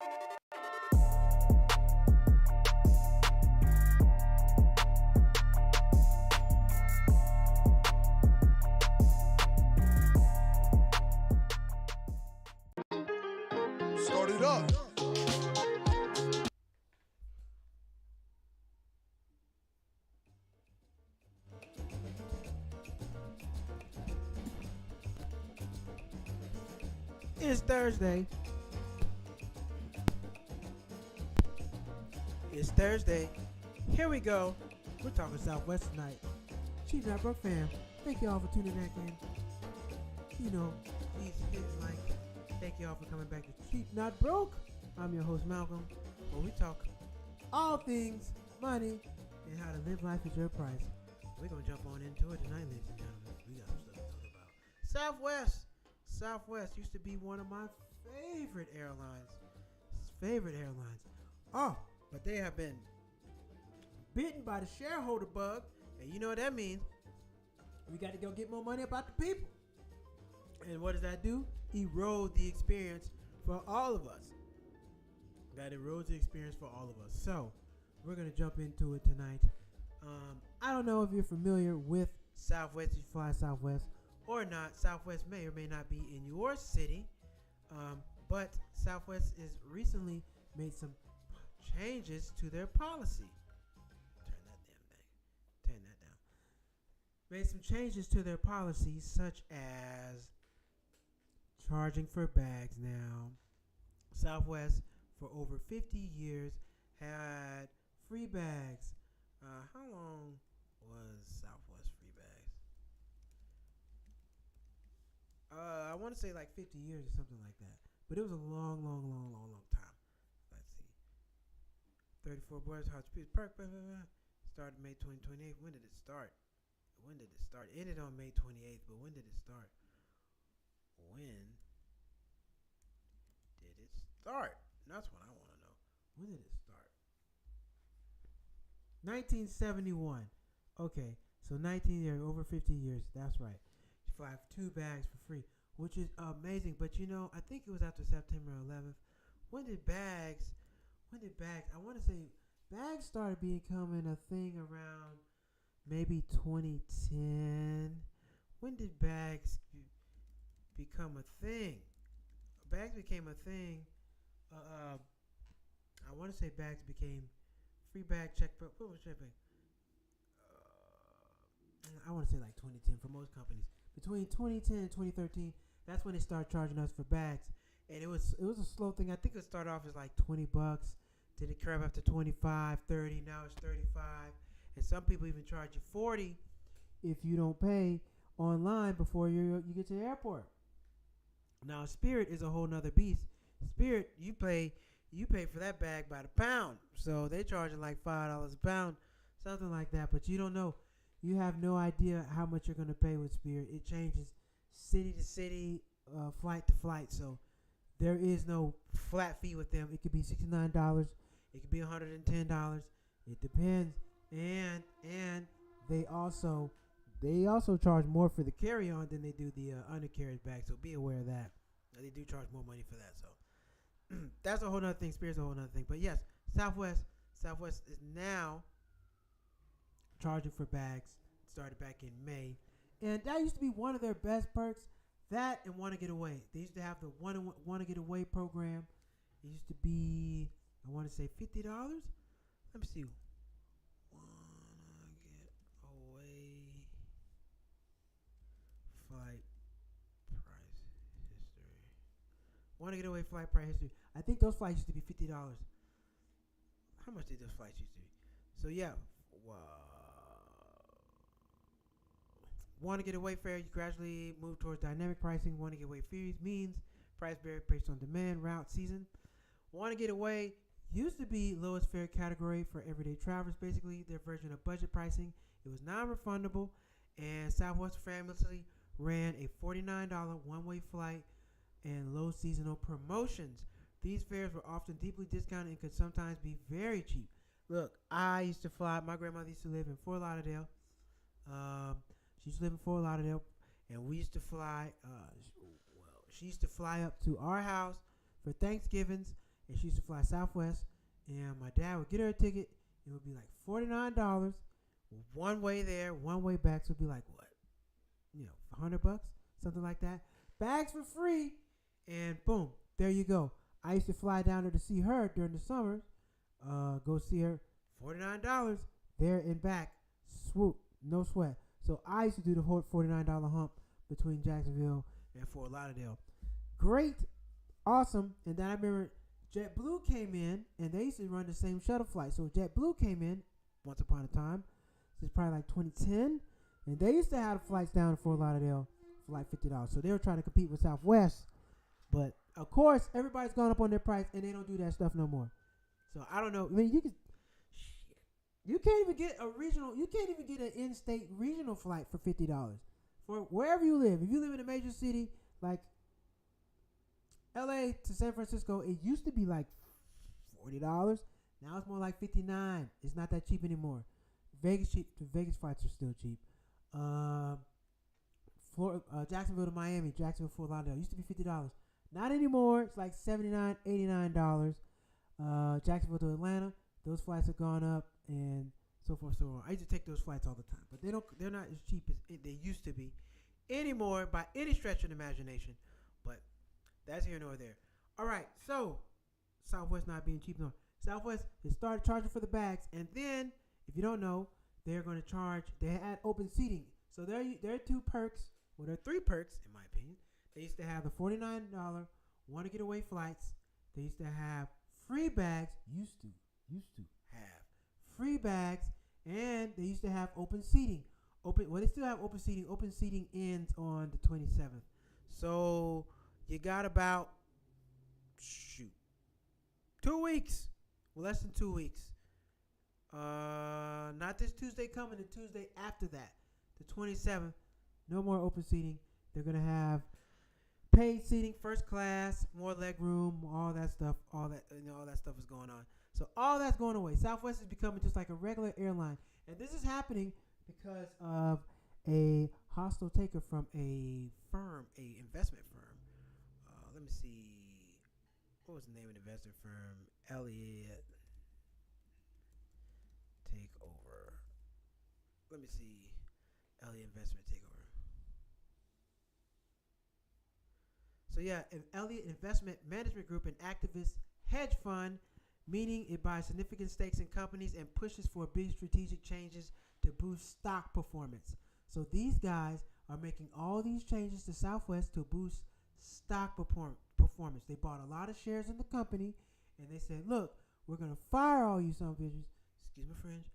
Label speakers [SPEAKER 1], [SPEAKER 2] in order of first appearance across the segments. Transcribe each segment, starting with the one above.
[SPEAKER 1] Start it up.
[SPEAKER 2] It's Thursday. It's Thursday. Here we go. We're talking Southwest tonight. Cheap Not Broke fam. Thank y'all for tuning back in. You know, please hit like. Thank y'all for coming back to Cheap Not Broke. I'm your host Malcolm, where we talk all things money and how to live life at your price. We're gonna jump on into it tonight, ladies and gentlemen. We got some stuff to talk about. Southwest used to be one of my favorite airlines. Oh, but they have been bitten by the shareholder bug, and you know what that means. We got to go get more money about the people. And what does that do? Erode the experience for all of us. That erodes the experience for all of us. So, we're going to jump into it tonight. I don't know if you're familiar with Southwest, if you fly Southwest or not. Southwest may or may not be in your city. But Southwest has recently made some changes to their policy. Turn that down. Made some changes to their policies, such as charging for bags now. Southwest, for over 50 years, had free bags. How long was Southwest free bags? I want to say like 50 years or something like that. But it was a long time. Let's see. 34 Boys Hot Speed Park. Started May 2028. When did it start? It ended on May 28th, but when did it start? When did it start? That's what I want to know. When did it start? 1971. Okay, so 19 years, over 50 years. That's right. You fly 2 bags for free, which is amazing. But you know, I think it was after September 11th. When did bags? I want to say bags started becoming a thing around maybe 2010. When did bags become a thing? Bags became a thing. I want to say bags became free bag check. But what was check bag? I want to say like 2010 for most companies. Between 2010 and 2013, that's when they started charging us for bags. And it was a slow thing. I think it started off as like $20. Then it crept up to 25, 30. Now it's 35. And some people even charge you 40 if you don't pay online before you get to the airport. Now Spirit is a whole nother beast. Spirit, you pay for that bag by the pound. So they charge like $5 a pound, something like that. But you don't know. You have no idea how much you're going to pay with Spirit. It changes city to city, flight to flight. So there is no flat fee with them. It could be $69. It could be $110. It depends. And they also charge more for the carry-on than they do the undercarriage bag. So be aware of that. They do charge more money for that. So that's a whole nother thing. Spirit's a whole nother thing. But yes, Southwest is now charging for bags. It started back in May. And that used to be one of their best perks. That and Want to Get Away. They used to have the Want to Get Away program. It used to be, I want to say $50. Let me see. Wanna Get Away flight price history. Want to Get Away flight price history. I think those flights used to be $50. How much did those flights used to be? So yeah, Want to Get Away fare, you gradually move towards dynamic pricing. Want to Get Away fees means price vary based on demand, route, season. Want to Get Away used to be lowest fare category for everyday travelers, basically their version of budget pricing. It was non-refundable, and Southwest famously ran a $49 one-way flight and low seasonal promotions. These fares were often deeply discounted and could sometimes be very cheap. Look, I used to fly. My grandmother used to live in Fort Lauderdale. She used to live in Fort Lauderdale, and we used to fly. She used to fly up to our house for Thanksgivings, and she used to fly Southwest. And my dad would get her a ticket. It would be like $49, one way there, one way back. So it'd be like what, $100, something like that. Bags for free, and boom, there you go. I used to fly down there to see her during the summers. Go see her, $49 there and back. Swoop, no sweat. So I used to do the whole $49 hump between Jacksonville and Fort Lauderdale. Great, awesome. And then I remember JetBlue came in, and they used to run the same shuttle flight. So JetBlue came in once upon a time. This is probably like 2010, and they used to have flights down to Fort Lauderdale for like $50. So they were trying to compete with Southwest, but of course everybody's gone up on their price, and they don't do that stuff no more. So I don't know. I mean, you can't even get a regional. You can't even get an in-state regional flight for $50 for wherever you live. If you live in a major city like LA to San Francisco, it used to be like $40. Now it's more like $59. It's not that cheap anymore. Vegas cheap. The Vegas flights are still cheap. Jacksonville to Miami, Jacksonville Fort Lauderdale used to be $50. Not anymore. It's like $79, $89. Jacksonville to Atlanta, those flights have gone up, and so forth, so on. I used to take those flights all the time, but they're not as cheap as they used to be anymore by any stretch of the imagination. But that's here nor there. All right, so Southwest not being cheap no. Southwest has started charging for the bags, and then if you don't know, they're going to charge. They had open seating, so there are two perks. Well, there are three perks in my opinion. They used to have the $49 want to get away flights. They used to have free bags. Used to have free bags, and they used to have open seating. They still have open seating. Open seating ends on the 27th. So you got about 2 weeks. Well, less than 2 weeks. Not this Tuesday coming, the Tuesday after that, the 27th. No more open seating. They're gonna have paid seating, first class, more leg room, all that stuff. All that stuff is going on. So all that's going away. Southwest is becoming just like a regular airline, and this is happening because of a hostile taker from a firm, a investment firm. Let me see. What was the name of the investment firm? Elliott Takeover. Let me see. Elliott Investment Takeover. So yeah, an Elliott Investment Management Group, an activist hedge fund, meaning it buys significant stakes in companies and pushes for big strategic changes to boost stock performance. So these guys are making all these changes to Southwest to boost stock performance. They bought a lot of shares in the company, and they said, look, we're going to fire all you son of bitches, excuse my French,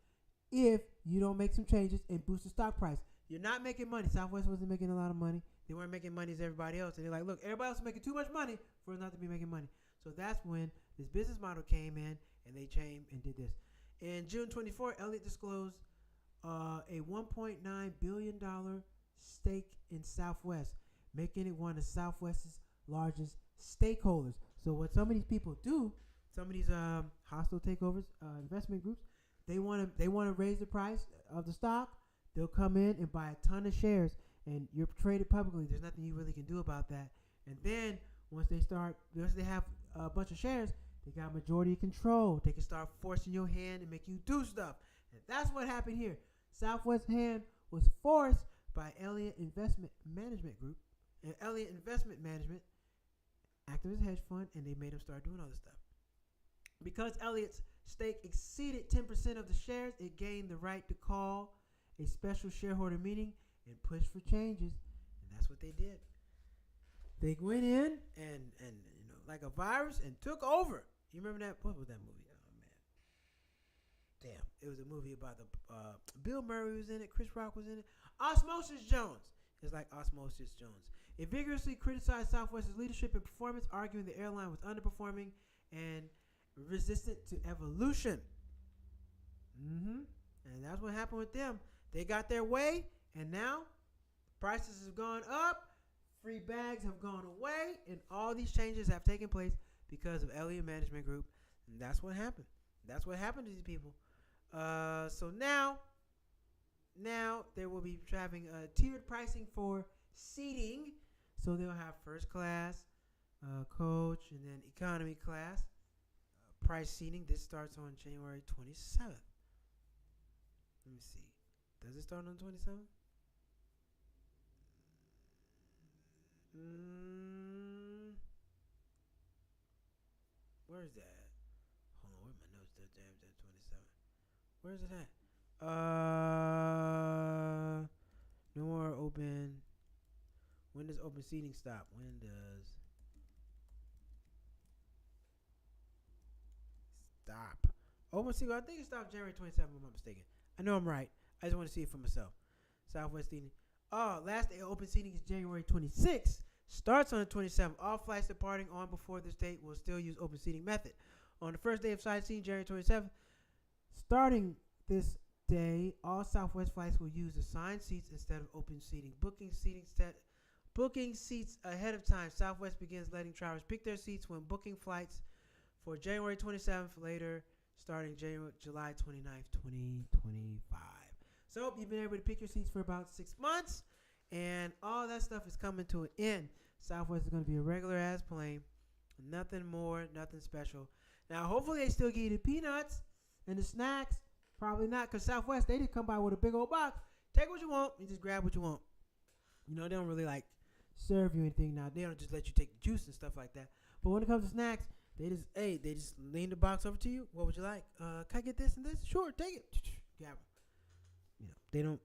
[SPEAKER 2] if you don't make some changes and boost the stock price. You're not making money. Southwest wasn't making a lot of money. They weren't making money as everybody else. And they're like, look, everybody else is making too much money for us not to be making money. So that's when this business model came in, and they changed and did this. In June 24, Elliott disclosed a $1.9 billion stake in Southwest, making it one of Southwest's largest stakeholders. So what some of these people do, some of these hostile takeovers, investment groups, they want to raise the price of the stock. They'll come in and buy a ton of shares, and you're traded publicly. There's nothing you really can do about that. And then once they have a bunch of shares, they got majority control. They can start forcing your hand and make you do stuff. And that's what happened here. Southwest's hand was forced by Elliott Investment Management Group and Elliott Investment Management, activist hedge fund, and they made them start doing all this stuff. Because Elliott's stake exceeded 10% of the shares, it gained the right to call a special shareholder meeting and push for changes, and that's what they did. They went in and like a virus and took over. You remember that? What was that movie? Oh man, damn! It was a movie about the Bill Murray was in it, Chris Rock was in it. Osmosis Jones. It's like Osmosis Jones. It vigorously criticized Southwest's leadership and performance, arguing the airline was underperforming and resistant to evolution. And that's what happened with them. They got their way, and now prices have gone up, free bags have gone away, and all these changes have taken place because of Elliott Management Group, and that's what happened. That's what happened to these people. So now they will be having tiered pricing for seating. So they'll have first class, coach, and then economy class. price seating. This starts on January 27th. Let me see. Does it start on 27th? Where is that? Hold on, where are my notes? Damn, 27. Where is it at? No more open. When does open seating stop? When does stop? Open seating. I think it stopped January 27th. If I'm not mistaken. I know I'm right. I just want to see it for myself. Southwest seating. Oh, last day of open seating is January 26th. Starts on the 27th. All flights departing on before this date will still use open seating method. On the first day of sightseeing, January 27th, starting this day, all Southwest flights will use assigned seats instead of open seating. Booking seats ahead of time. Southwest begins letting travelers pick their seats when booking flights for January 27th, later starting July 29th, 2025. So you've been able to pick your seats for about 6 months, and all that stuff is coming to an end. Southwest is going to be a regular ass plane. Nothing more, nothing special. Now, hopefully they still give you the peanuts and the snacks. Probably not, because Southwest, they just come by with a big old box. Take what you want. You just grab what you want. You know, they don't really, serve you anything now. They don't just let you take the juice and stuff like that. But when it comes to snacks, they just lean the box over to you. What would you like? Can I get this and this? Sure, take it. Grab them. They don't,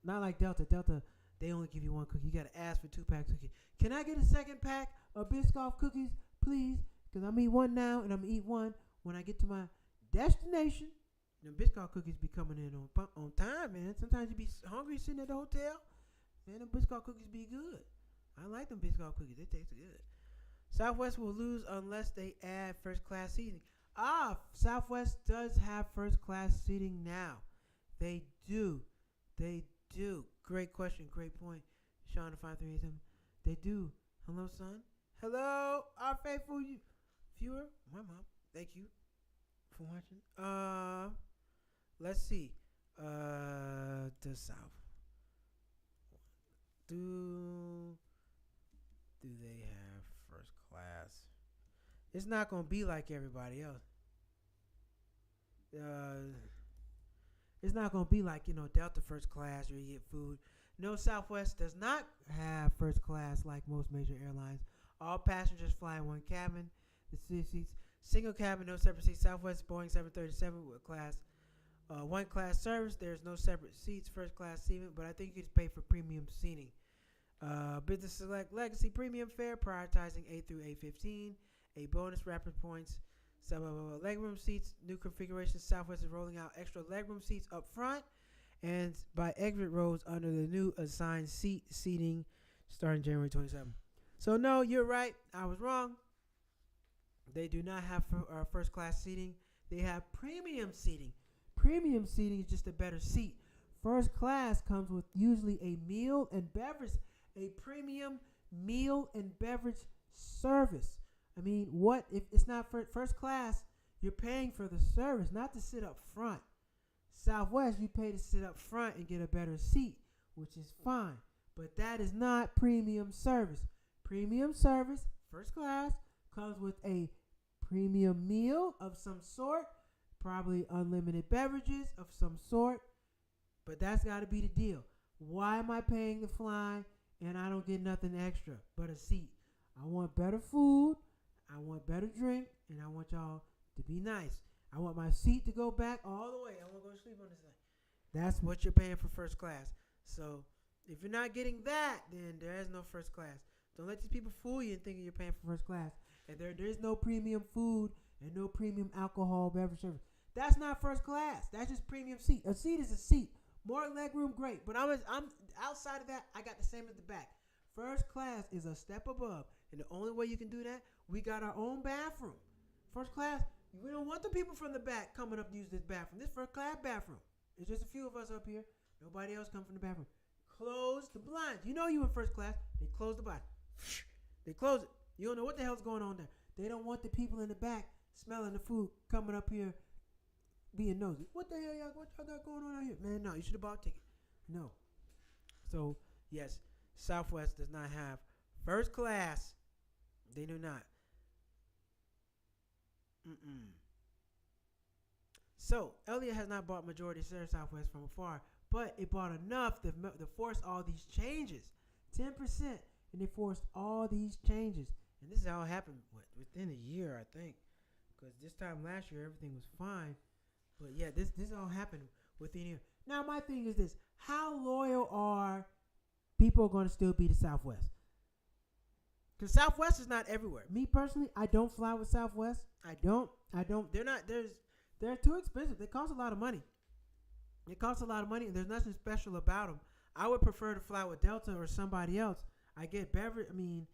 [SPEAKER 2] not like Delta. Delta, they only give you one cookie. You got to ask for 2-pack cookies. Can I get a second pack of Biscoff cookies, please? Because I'm eat one now, and I'm going to eat one when I get to my destination. Biscoff cookies be coming in on time, man. Sometimes you be hungry sitting at the hotel. Man, them Biscoff cookies be good. I like them Biscoff cookies. They taste good. Southwest will lose unless they add first-class seating. Southwest does have first-class seating now. They do. Great question. Great point. Sean, the 5387. They do. Hello, son. Hello, our faithful viewer. My mom. Thank you for watching. Let's see. The South. Do they have first class? It's not gonna be like everybody else. It's not going to be like, Delta first class where you get food. No, Southwest does not have first class like most major airlines. All passengers fly in one cabin. The seats, single cabin, no separate seats. Southwest Boeing 737 with one class service. There's no separate seats, first class seating, but I think you just pay for premium seating. Business Select Legacy Premium Fare, prioritizing A through A15. A bonus rapid points. Legroom seats, new configuration. Southwest is rolling out extra legroom seats up front and by exit rows under the new assigned seating starting January 27th. So, no, you're right. I was wrong. They do not have first class seating. They have premium seating. Premium seating is just a better seat. First class comes with usually a meal and beverage, a premium meal and beverage service. I mean, what if it's not first class? You're paying for the service, not to sit up front. Southwest, you pay to sit up front and get a better seat, which is fine. But that is not premium service. Premium service, first class, comes with a premium meal of some sort, probably unlimited beverages of some sort. But that's got to be the deal. Why am I paying to fly and I don't get nothing extra but a seat? I want better food. I want better drink, and I want y'all to be nice. I want my seat to go back all the way. I want to go to sleep on this thing. That's what you're paying for first class. So if you're not getting that, then there is no first class. Don't let these people fool you and thinking you're paying for first class. And there is no premium food and no premium alcohol beverage service. That's not first class. That's just premium seat. A seat is a seat. More leg room, great. But I'm outside of that, I got the same as the back. First class is a step above. And the only way you can do that, we got our own bathroom. First class, we don't want the people from the back coming up to use this bathroom. This first class bathroom. It's just a few of us up here. Nobody else come from the bathroom. Close the blinds. You know you in first class. They close the blinds. They close it. You don't know what the hell's going on there. They don't want the people in the back smelling the food coming up here being nosy. What the hell what y'all got going on out here? Man, no, you should have bought a ticket. No. So, yes, Southwest does not have first class. They do not. So Elliott has not bought majority share of Southwest from afar, but it bought enough to force all these changes, 10%, and they forced all these changes. And this all happened within a year, I think, because this time last year everything was fine. But yeah, this all happened within a year. Now my thing is this: how loyal are people going to still be to Southwest? Because Southwest is not everywhere. Me personally, I don't fly with Southwest. I don't. They're not. They're too expensive. They cost a lot of money. It costs a lot of money, and there's nothing special about them. I would prefer to fly with Delta or somebody else. I get beverage. I mean,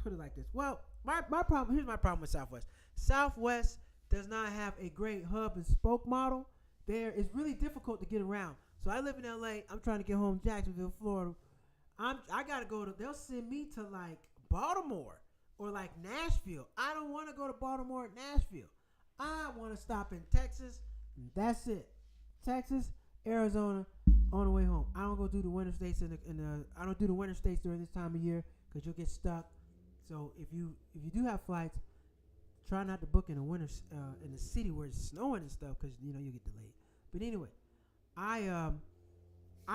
[SPEAKER 2] put it like this. Well, my problem. Here's my problem with Southwest. Southwest does not have a great hub and spoke model. It's really difficult to get around. So I live in LA. I'm trying to get home to Jacksonville, Florida. I gotta go to. They'll send me to like Baltimore or like Nashville. I don't want to go to Baltimore or Nashville. I want to stop in Texas. And that's it. Texas, Arizona, on the way home. I don't go do the winter states I don't do the winter states during this time of year because you'll get stuck. So if you do have flights, try not to book in the winter in the city where it's snowing and stuff because you get delayed. But anyway, I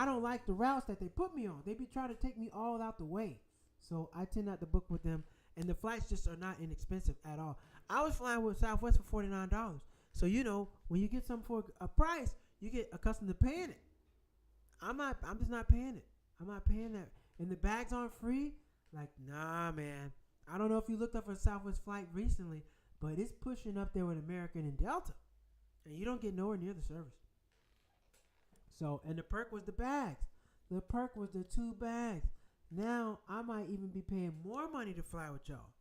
[SPEAKER 2] don't like the routes that they put me on. They be trying to take me all out the way. So I tend not to book with them. And the flights just are not inexpensive at all. I was flying with Southwest for $49. So, when you get something for a price, you get accustomed to paying it. I'm just not paying it. I'm not paying that. And the bags aren't free. Like, nah, man. I don't know if you looked up a Southwest flight recently, but it's pushing up there with American and Delta. And you don't get nowhere near the service. So, and the perk was the bags. The perk was the 2 bags. Now, I might even be paying more money to fly with y'all.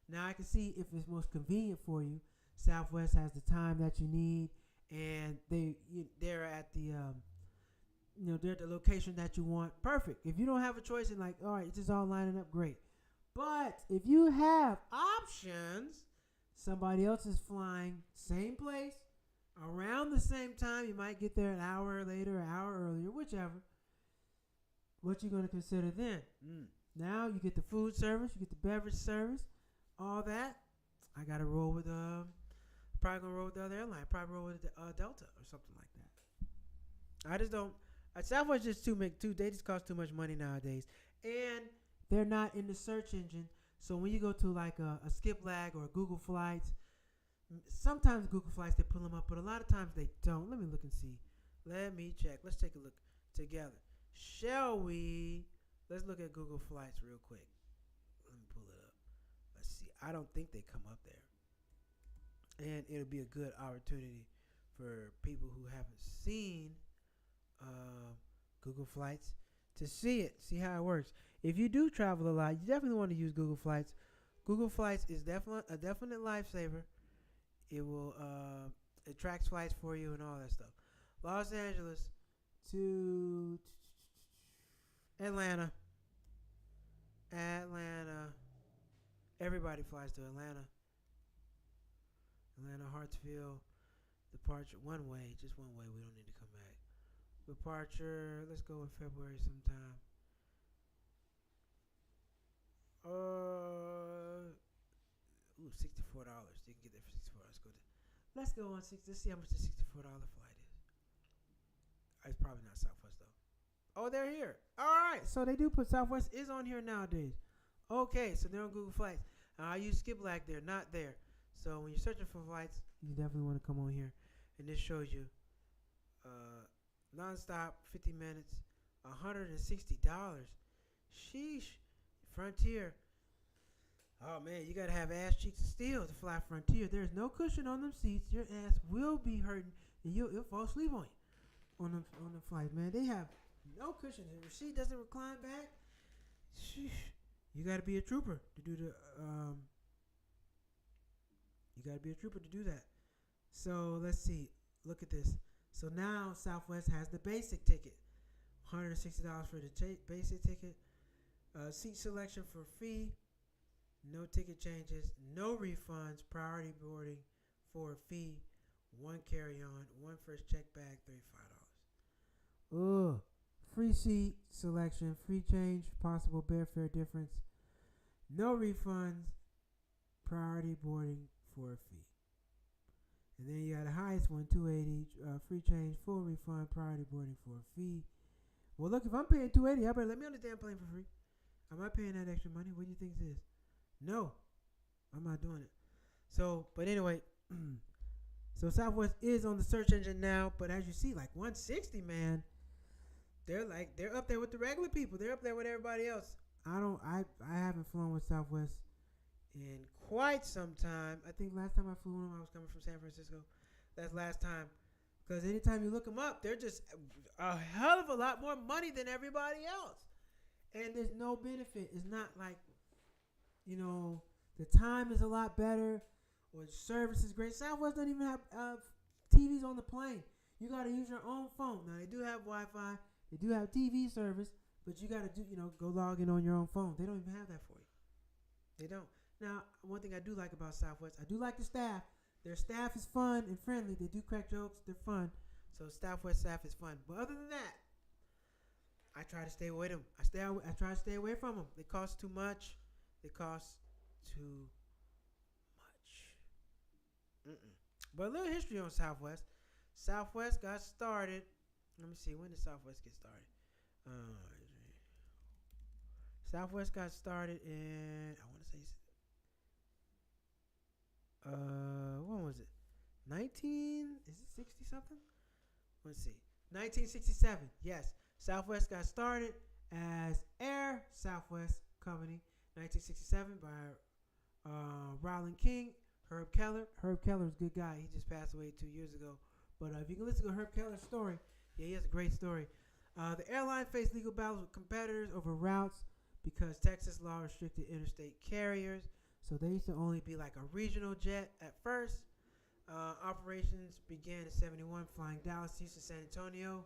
[SPEAKER 2] Now, I can see if it's most convenient for you. Southwest has the time that you need, and they're at the they're at the location that you want. Perfect. If you don't have a choice and like, all right, it's just all lining up, great. But if you have options, somebody else is flying, same place, around the same time. You might get there an hour later, an hour earlier, whichever. What you going to consider then? Now you get the food service, you get the beverage service, all that. I got to roll with probably going to roll with the other airline. Probably roll with Delta or something like that. I just don't. Southwest just they just cost too much money nowadays. And they're not in the search engine. So when you go to like a Skip Lag or Google Flights, sometimes Google Flights, they pull them up, but a lot of times they don't. Let me look and see. Let me check. Let's take a look together. Shall we? Let's look at Google Flights real quick. Let me pull it up. Let's see. I don't think they come up there. And it'll be a good opportunity for people who haven't seen Google Flights to see it, see how it works. If you do travel a lot, you definitely want to use Google Flights. Google Flights is definitely a definite lifesaver. It will it tracks flights for you and all that stuff. Los Angeles to Atlanta. Everybody flies to Atlanta. Hartsfield. Departure one way, just one way. We don't need to come back. Departure. Let's go in February sometime. $64. You can get there for $64. Let's go on 6. Let's see how much the $64 flight is. It's probably not Southwest though. Oh, they're here. All right. So they do put Southwest is on here nowadays. Okay, so they're on Google Flights. I use Skip Lag. They're not there. So when you're searching for flights, you definitely want to come on here, and this shows you nonstop 50 minutes, $160. Sheesh. Frontier. Oh man, you gotta have ass cheeks of steel to fly Frontier. There's no cushion on them seats. Your ass will be hurting, and you'll fall asleep on you on the flight, man. They have no cushion. The seat doesn't recline back. Sheesh. You gotta be a trooper to do the. You gotta be a trooper to do that. So let's see. Look at this. So now Southwest has the basic ticket, $160 for the basic ticket. Seat selection for fee. No ticket changes, no refunds, priority boarding for a fee, 1 carry-on, 1 first check bag, $35. Free seat selection, free change, possible fare difference, no refunds, priority boarding for a fee. And then you got the highest one, 280, free change, full refund, priority boarding for a fee. Well, look, if I'm paying 280, I better let me on the damn plane for free. Am I paying that extra money? What do you think this is? No, I'm not doing it. So, but anyway, so Southwest is on the search engine now. But as you see, like 160, man, they're up there with the regular people. They're up there with everybody else. I haven't flown with Southwest in quite some time. I think last time I flew them, I was coming from San Francisco. That's last time. Because anytime you look them up, they're just a hell of a lot more money than everybody else. And there's no benefit. It's not like, the time is a lot better or the service is great. Southwest doesn't even have TVs on the plane. You got to use your own phone. Now, they do have Wi-Fi. They do have TV service. But you got to go log in on your own phone. They don't even have that for you. They don't. Now, one thing I do like about Southwest, I do like the staff. Their staff is fun and friendly. They do crack jokes. They're fun. So Southwest staff is fun. But other than that, I try to stay away from them. I try to stay away from them. They cost too much. They cost too much. But a little history on Southwest. Southwest got started. Let me see. When did Southwest get started? Southwest got started in, I want to say, when was it? Is it 60 something? Let's see. 1967. Yes. Southwest got started as Air Southwest Company. 1967 by Rowland King, Herb Keller. Herb Keller's a good guy. He just passed away 2 years ago. But if you can listen to Herb Keller's story, yeah, he has a great story. The airline faced legal battles with competitors over routes because Texas law restricted interstate carriers. So they used to only be like a regional jet at first. Operations began in 71, flying Dallas, Houston, San Antonio.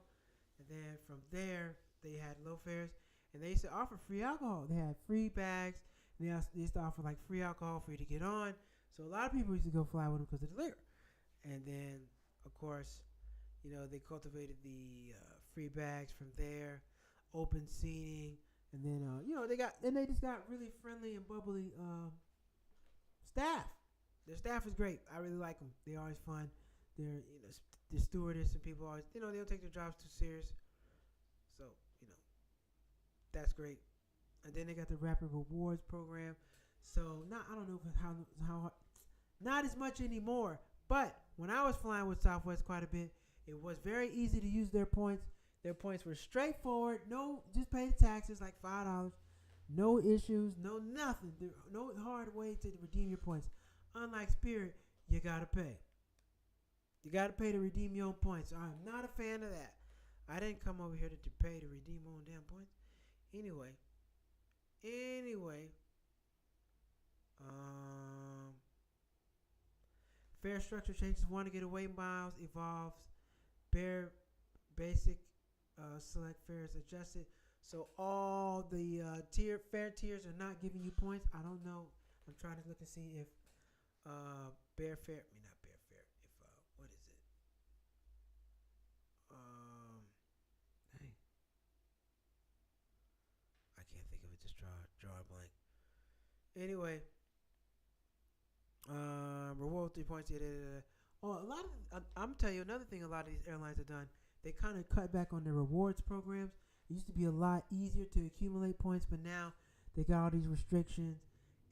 [SPEAKER 2] And then from there, they had low fares. And they used to offer free alcohol. They had free bags. And they used to offer like free alcohol for you to get on. So a lot of people used to go fly with them because of the liquor. And then, of course, they cultivated the free bags from there, open seating. And then, they just got really friendly and bubbly staff. Their staff is great. I really like them. They're always fun. They're, the stewardess and people always, they don't take their jobs too serious. So, that's great. And then they got the Rapid Rewards program. So, I don't know how not as much anymore. But when I was flying with Southwest quite a bit, it was very easy to use their points. Their points were straightforward. No, just pay the taxes, like $5. No issues, no nothing. No hard way to redeem your points. Unlike Spirit, you got to pay. You got to pay to redeem your own points. I'm not a fan of that. I didn't come over here to pay to redeem my own damn points. Anyway. Fare structure changes. Want to get away miles evolves. Basic select fares adjusted. So all the fare tiers are not giving you points. I don't know. I'm trying to look and see if not Bear Fare. If what is it? Hey, I can't think of it. Just draw a blank. Anyway, reward 3 points. Oh, a lot of I'm telling you another thing. A lot of these airlines have done. They kind of cut back on their rewards programs. It used to be a lot easier to accumulate points, but now they got all these restrictions,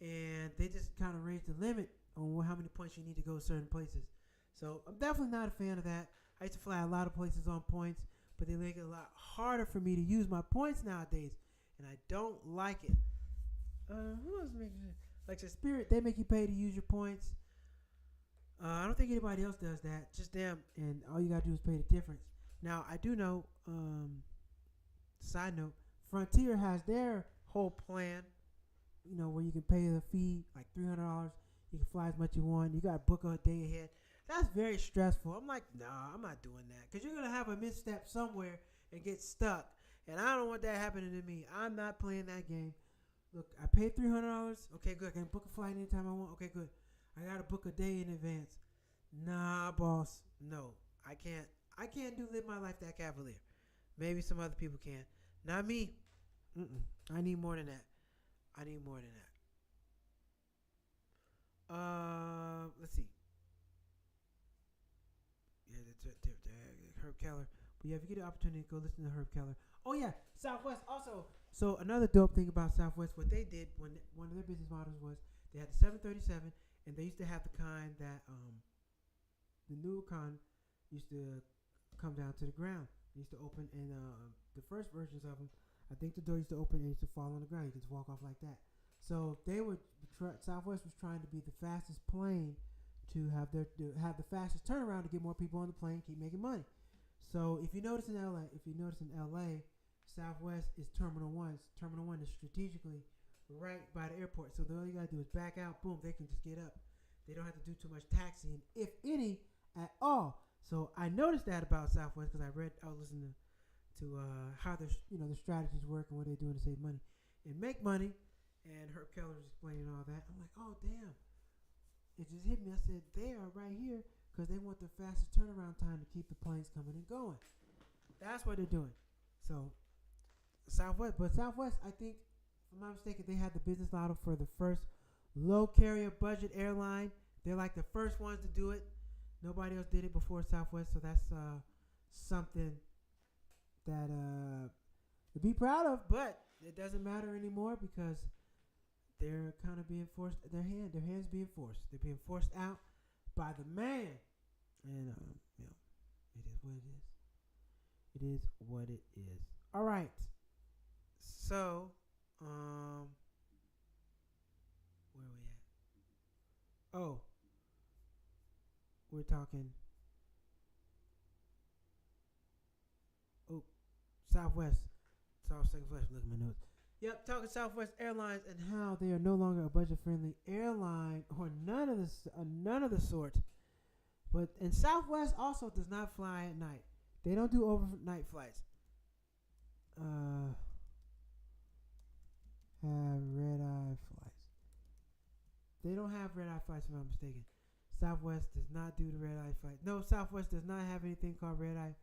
[SPEAKER 2] and they just kind of raised the limit on how many points you need to go to certain places. So I'm definitely not a fan of that. I used to fly a lot of places on points, but they make it a lot harder for me to use my points nowadays, and I don't like it. Who else makes it? Like the Spirit, they make you pay to use your points. I don't think anybody else does that. Just them, and all you gotta do is pay the difference. Now I do know. Side note: Frontier has their whole plan. Where you can pay the fee like $300. You can fly as much as you want. You got to book a day ahead. That's very stressful. I'm like, nah, I'm not doing that because you're gonna have a misstep somewhere and get stuck. And I don't want that happening to me. I'm not playing that game. Look, I paid $300. Okay, good. I can book a flight anytime I want. Okay, good. I gotta book a day in advance. Nah, boss. No, I can't. I can't live my life that cavalier. Maybe some other people can. Not me. I need more than that. Let's see. Herb Keller. But yeah, if you get the opportunity, go listen to Herb Keller. Oh yeah, Southwest also. So another dope thing about Southwest, what they did when one of their business models was they had the 737, and they used to have the kind that the newer kind used to come down to the ground. It used to open, and the first versions of them, I think the door used to open and it used to fall on the ground. You could just walk off like that. So they were Southwest was trying to be the fastest plane to have the fastest turnaround to get more people on the plane, keep making money. So if you notice in LA, Southwest is Terminal 1. Terminal 1 is strategically right by the airport. So all you gotta do is back out, boom, they can just get up. They don't have to do too much taxiing, if any, at all. So I noticed that about Southwest because I was listening to how their strategies work and what they're doing to save money and make money. And Herb Keller was explaining all that. I'm like, oh damn! It just hit me. I said they are right here because they want the fastest turnaround time to keep the planes coming and going. That's what they're doing. So Southwest, I think, if I'm not mistaken, they had the business model for the first low carrier budget airline. They're like the first ones to do it. Nobody else did it before Southwest, so that's something that to be proud of. But it doesn't matter anymore because they're kind of being forced. Their hands being forced. They're being forced out by the man, and it is what it is. It is what it is. All right. So, where are we at? Oh, we're talking. Oh, Southwest. Second flash. Look at my notes. Yep, talking Southwest Airlines and how they are no longer a budget-friendly airline or none of the sort. And Southwest also does not fly at night. They don't do overnight flights. Have red-eye flights. They don't have red-eye flights, if I'm not mistaken. Southwest does not do the red-eye flight. No, Southwest does not have anything called red-eye.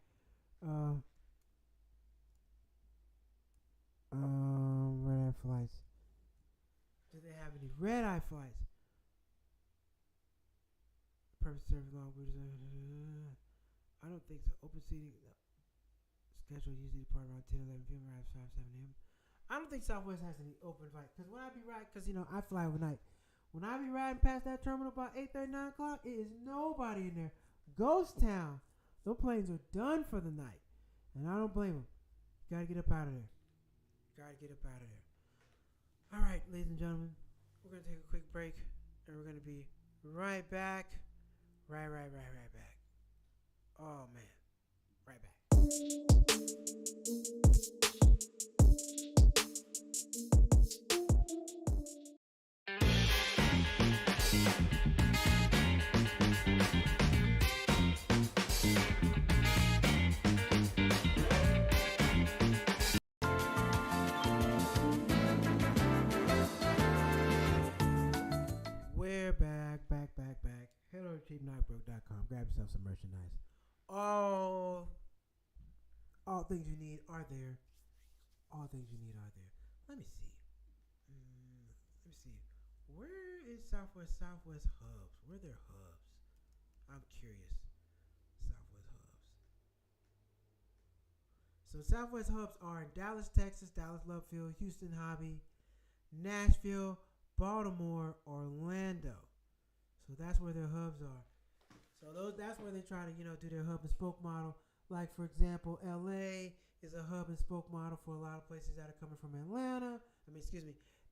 [SPEAKER 2] Red-eye flights. Do they have any red-eye flights? Purpose service long routes. I don't think so. Open seating schedule usually depart around 10, 11 p.m. Arrives 5, 7 a.m. I don't think Southwest has any open flight because when I be riding, because I fly overnight. When I be riding past that terminal about 8:30, 9 o'clock, it is nobody in there. Ghost town. Those planes are done for the night, and I don't blame them. Gotta get up out of there. All right, ladies and gentlemen, we're gonna take a quick break, and we're gonna be right back. Right back. Oh man, right back. We're back. Head over to cheapnotbroke.com. Grab yourself some merchandise. All things you need are there. Let me see. Where is Southwest hubs? Where are their hubs? I'm curious. Southwest hubs. So Southwest hubs are in Dallas, Texas, Dallas Love Field, Houston Hobby, Nashville, Baltimore, Orlando. So that's where their hubs are. So that's where they try to, do their hub and spoke model. Like, for example, LA is a hub and spoke model for a lot of places that are coming from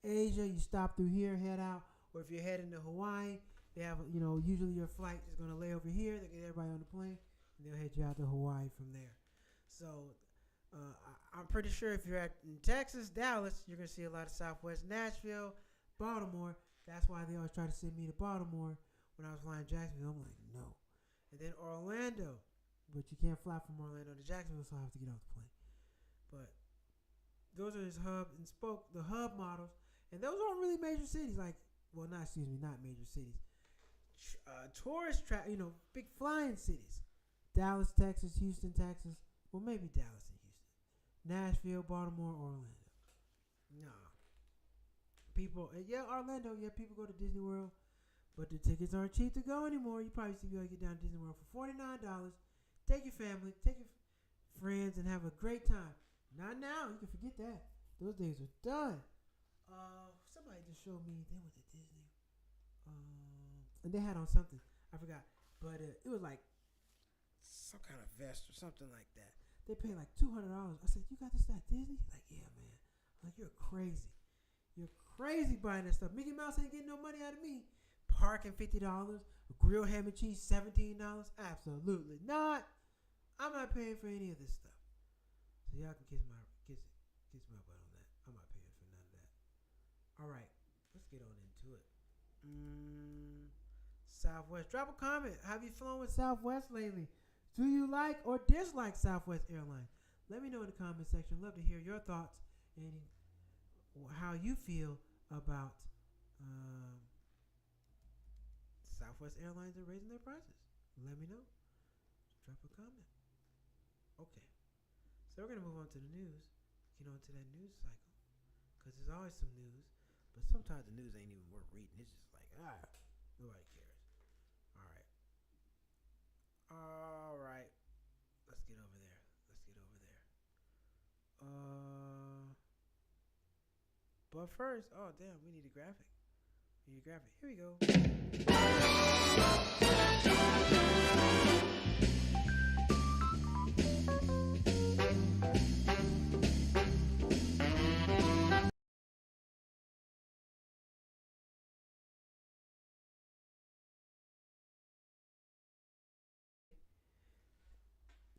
[SPEAKER 2] Asia. You stop through here, head out. Or if you're heading to Hawaii, they have, usually your flight is going to lay over here. They get everybody on the plane, and they'll head you out to Hawaii from there. So I'm pretty sure if you're in Texas, Dallas, you're going to see a lot of Southwest. Nashville, Baltimore. That's why they always try to send me to Baltimore when I was flying Jacksonville. I'm like, no. And then Orlando. But you can't fly from Orlando to Jacksonville, so I have to get off the plane. But those are his hub and spoke, the hub models. And those aren't really major cities. Not major cities. Tourist big flying cities. Dallas, Texas, Houston, Texas. Well, maybe Dallas and Houston. Nashville, Baltimore, Orlando. Nah. Orlando, people go to Disney World, but the tickets aren't cheap to go anymore. You probably see people get down to Disney World for $49, take your family, take your friends, and have a great time. Not now. You can forget that. Those days are done. Somebody just showed me they went to Disney. And they had on something. I forgot. But it was like some kind of vest or something like that. They paid like $200. I said, "You got this at Disney?" Like, "Yeah, man." I'm like, "You're crazy. You're crazy buying that stuff. Mickey Mouse ain't getting no money out of me. Parking $50, grilled ham and cheese $17. Absolutely not. I'm not paying for any of this stuff. So y'all can kiss my butt on that. I'm not paying for none of that. All right, let's get on into it. Southwest. Drop a comment. Have you flown with Southwest lately? Do you like or dislike Southwest Airlines? Let me know in the comment section. Love to hear your thoughts and how you feel about Southwest Airlines are raising their prices. Let me know. Drop a comment. Okay. So we're going to move on to the news. Get on to that news cycle. Because there's always some news. But sometimes the news ain't even worth reading. It's just like, nobody cares. All right. Let's get over there. But first, oh, damn, we need a graphic. Here we go.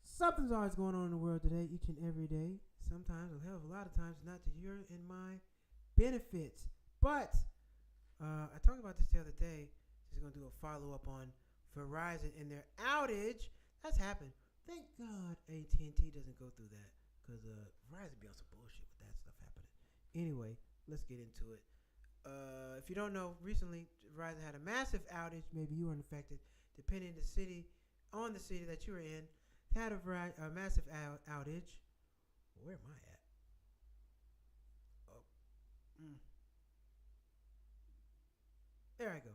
[SPEAKER 2] Something's always going on in the world today, each and every day. Sometimes, a hell of a lot of times, not to your and my benefits. But I talked about this the other day. Just going to do a follow-up on Verizon and their outage. That's happened. Thank God AT&T doesn't go through that, because Verizon be on some bullshit with that stuff happening. Anyway, let's get into it. If you don't know, recently Verizon had a massive outage. Maybe you were infected, depending on the city that you were in. Had a massive outage. Where am I at? There I go.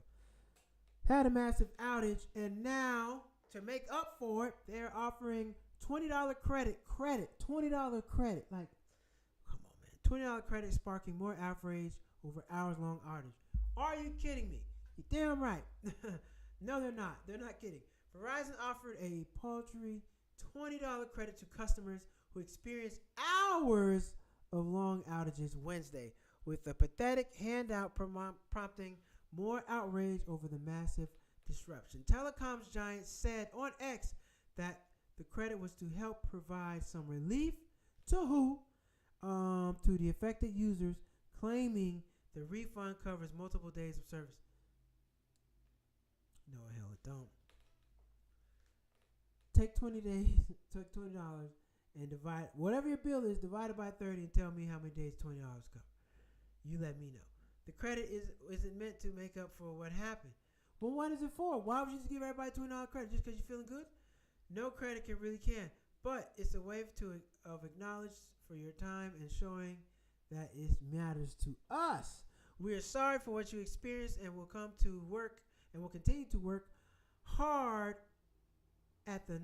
[SPEAKER 2] Had a massive outage, and now to make up for it, they're offering $20 credit. $20 credit. Like, come on, man. $20 credit sparking more outrage over hours-long outage. Are you kidding me? You're damn right. No, they're not. They're not kidding. Verizon offered a paltry $20 credit to customers who experienced hours of long outages Wednesday, with a pathetic handout prompting more outrage over the massive disruption. Telecoms giant said on X that the credit was to help provide some relief to who? To the affected users, claiming the refund covers multiple days of service. No, hell it don't. Take $20, and divide whatever your bill is, divided by 30, and tell me how many days $20 cover. You let me know. The credit isn't meant to make up for what happened. Well, what is it for? Why would you just give everybody $20 credit just because you're feeling good? No credit really can, but it's a way of acknowledge for your time and showing that it matters to us. We are sorry for what you experienced and will come to work and will continue to work hard at the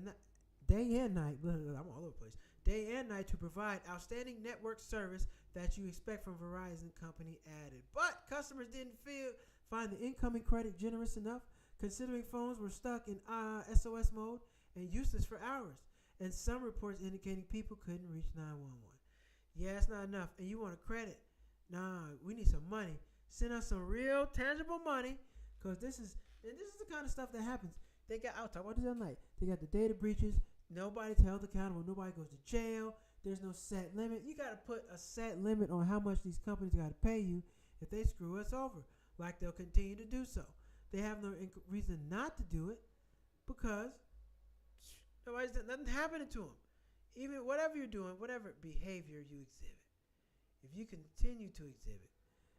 [SPEAKER 2] day and night. I'm all over the place. Day and night to provide outstanding network service that you expect from Verizon company added. But customers didn't find the incoming credit generous enough, considering phones were stuck in SOS mode and useless for hours, and some reports indicating people couldn't reach 911. Yeah, it's not enough, and you want a credit? Nah, we need some money. Send us some real tangible money, because this is the kind of stuff that happens. I'll talk about this all night. They got the data breaches. Nobody's held accountable. Nobody goes to jail. There's no set limit. You got to put a set limit on how much these companies got to pay you if they screw us over, like they'll continue to do so. They have no reason not to do it, because nothing's happening to them. Even whatever you're doing, whatever behavior you exhibit, if you continue to exhibit,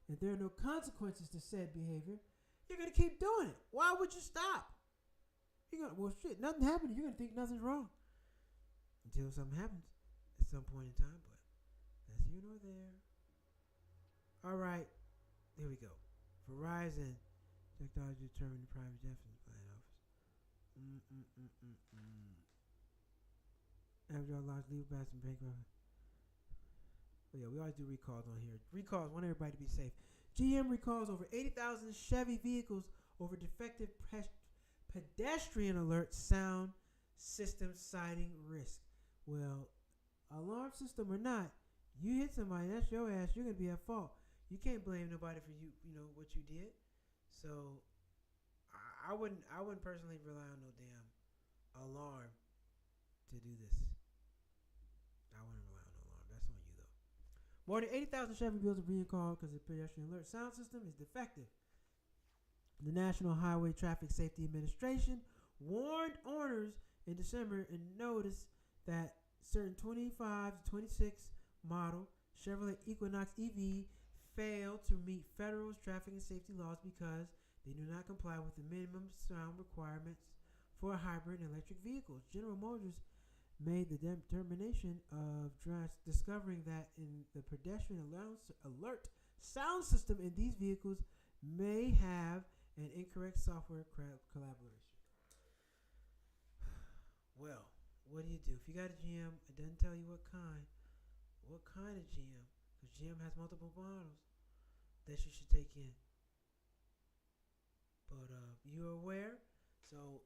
[SPEAKER 2] and there are no consequences to said behavior, you're going to keep doing it. Why would you stop? Nothing happened. You're going to think nothing's wrong until something happens at some point in time, but that's here nor there. All right, here we go. Verizon technology determined the private jet plan office. After our launch, leave back and bankrupt. But yeah, we always do recalls on here. Recalls, want everybody to be safe. GM recalls over 80,000 Chevy vehicles over defective pedestrian alert sound system citing risk. Well, alarm system or not, you hit somebody, that's your ass. You're gonna be at fault. You can't blame nobody for you know what you did. So I wouldn't personally rely on no damn alarm to do this. I wouldn't rely on no alarm. That's on you though. More than 80,000 Chevy vehicles are being called because the pedestrian alert sound system is defective. The National Highway Traffic Safety Administration warned owners in December and noticed that certain 25 to 26 model Chevrolet Equinox EV failed to meet federal traffic and safety laws because they do not comply with the minimum sound requirements for hybrid and electric vehicles. General Motors made the determination of discovering that in the pedestrian alert sound system in these vehicles may have an incorrect software collaboration. Well, what do? If you got a GM, it doesn't tell you what kind of GM, because GM has multiple models that you should take in. But you're aware, so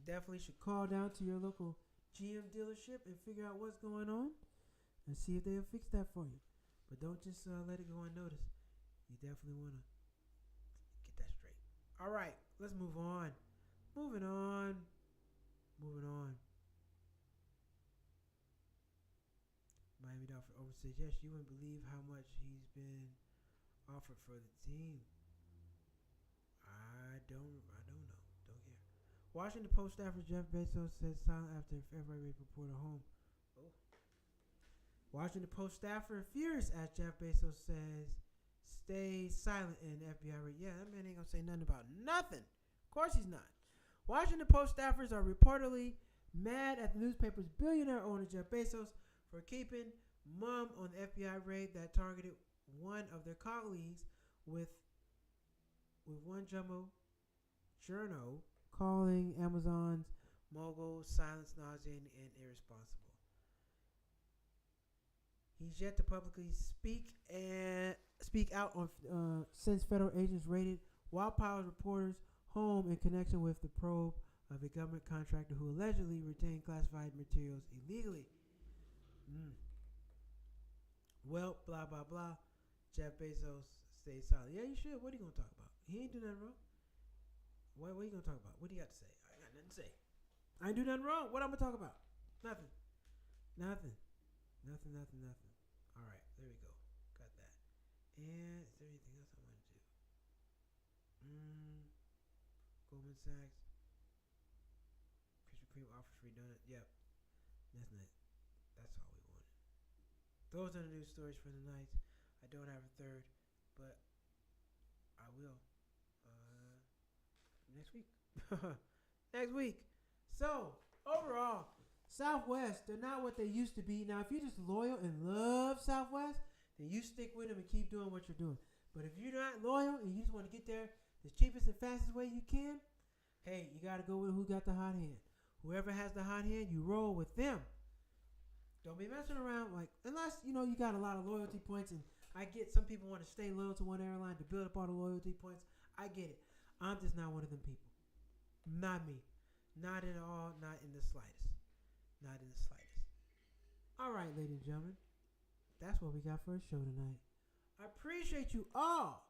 [SPEAKER 2] definitely should call down to your local GM dealership and figure out what's going on and see if they'll fix that for you. But don't just let it go unnoticed. You definitely want to get that straight. All right, let's move on. Moving on. Miami Dolphins owner says, yes, you wouldn't believe how much he's been offered for the team. I don't know. Don't care. Washington Post staffer Jeff Bezos says silent after February reporter home. Oh. Washington Post staffer furious as Jeff Bezos says stay silent in FBI raid. Yeah, that man ain't gonna say nothing about nothing. Of course he's not. Washington Post staffers are reportedly mad at the newspaper's billionaire owner Jeff Bezos for keeping mum on the FBI raid that targeted one of their colleagues with one jumbo journal calling Amazon's mogul silent, nauseating, and irresponsible. He's yet to publicly speak out on since federal agents raided Wild Power's reporter's home in connection with the probe of a government contractor who allegedly retained classified materials illegally. Well, blah, blah, blah. Jeff Bezos stayed silent. Yeah, you should. What are you going to talk about? He ain't do nothing wrong. What are you going to talk about? What do you got to say? I ain't got nothing to say. I ain't do nothing wrong. What I'm going to talk about? Nothing. All right, there we go. Got that. And is there anything else I want to do? Goldman Sachs. Krispy Kreme offers free donut. Yep. That's not it. That's all we wanted. Those are the news stories for the night. I don't have a third, but I will next week. Next week. So, overall, Southwest, they're not what they used to be. Now, if you're just loyal and love Southwest, then you stick with them and keep doing what you're doing. But if you're not loyal and you just want to get there the cheapest and fastest way you can, hey, you got to go with who got the hot hand. Whoever has the hot hand, you roll with them. Don't be messing around unless, you got a lot of loyalty points. And I get some people want to stay loyal to one airline to build up all the loyalty points. I get it. I'm just not one of them people. Not me. Not at all. Not in the slightest. Not in the slightest. All right, ladies and gentlemen. That's what we got for a show tonight. I appreciate you all.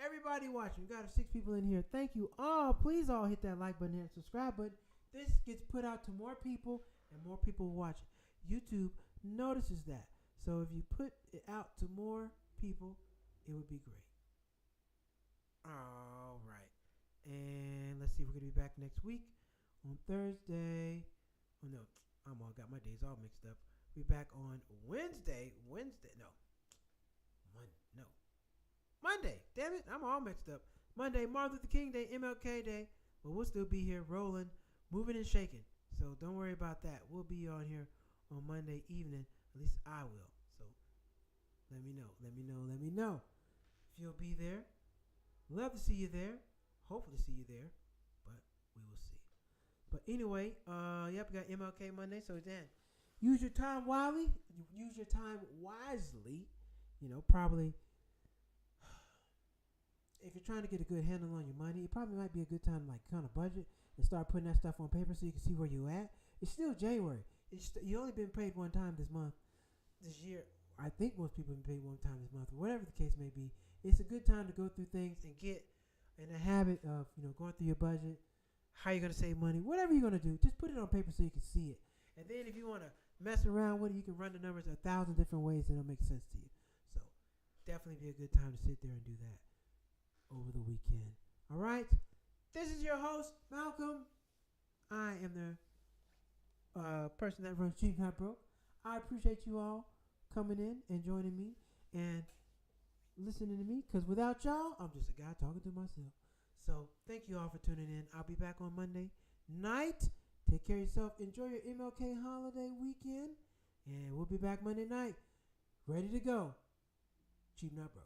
[SPEAKER 2] Everybody watching. We got 6 people in here. Thank you all. Please all hit that like button and subscribe button. This gets put out to more people and more people watch it. YouTube notices that. So if you put it out to more people, it would be great. All right. And let's see, we're going to be back next week on Thursday. Oh, no. I'm all got my days all mixed up. We'll be back on Wednesday. Monday. Damn it. I'm all mixed up. Monday, Martin Luther King Day, MLK Day. But we'll still be here rolling, moving and shaking. So don't worry about that. We'll be on here on Monday evening. At least I will. So let me know. If you'll be there. Love to see you there. Hopefully see you there. But we will see. But anyway, we got MLK Monday. So then, use your time wisely. Use your time wisely. Probably if you're trying to get a good handle on your money, it probably might be a good time to like kind of budget and start putting that stuff on paper so you can see where you at. It's still January. You only been paid one time this month, this year. I think most people have been paid one time this month, or whatever the case may be. It's a good time to go through things and get in a habit of going through your budget, how you're gonna save money, whatever you're gonna do. Just put it on paper so you can see it. And then if you want to mess around with it, you can run the numbers 1,000 different ways and it'll make sense to you. So definitely be a good time to sit there and do that over the weekend. All right. This is your host, Malcolm. I am the person that runs Cheap Not Broke. I appreciate you all coming in and joining me and listening to me, because without y'all, I'm just a guy talking to myself. So thank you all for tuning in. I'll be back on Monday night. Take care of yourself. Enjoy your MLK holiday weekend. And we'll be back Monday night. Ready to go. Cheap Not Broke.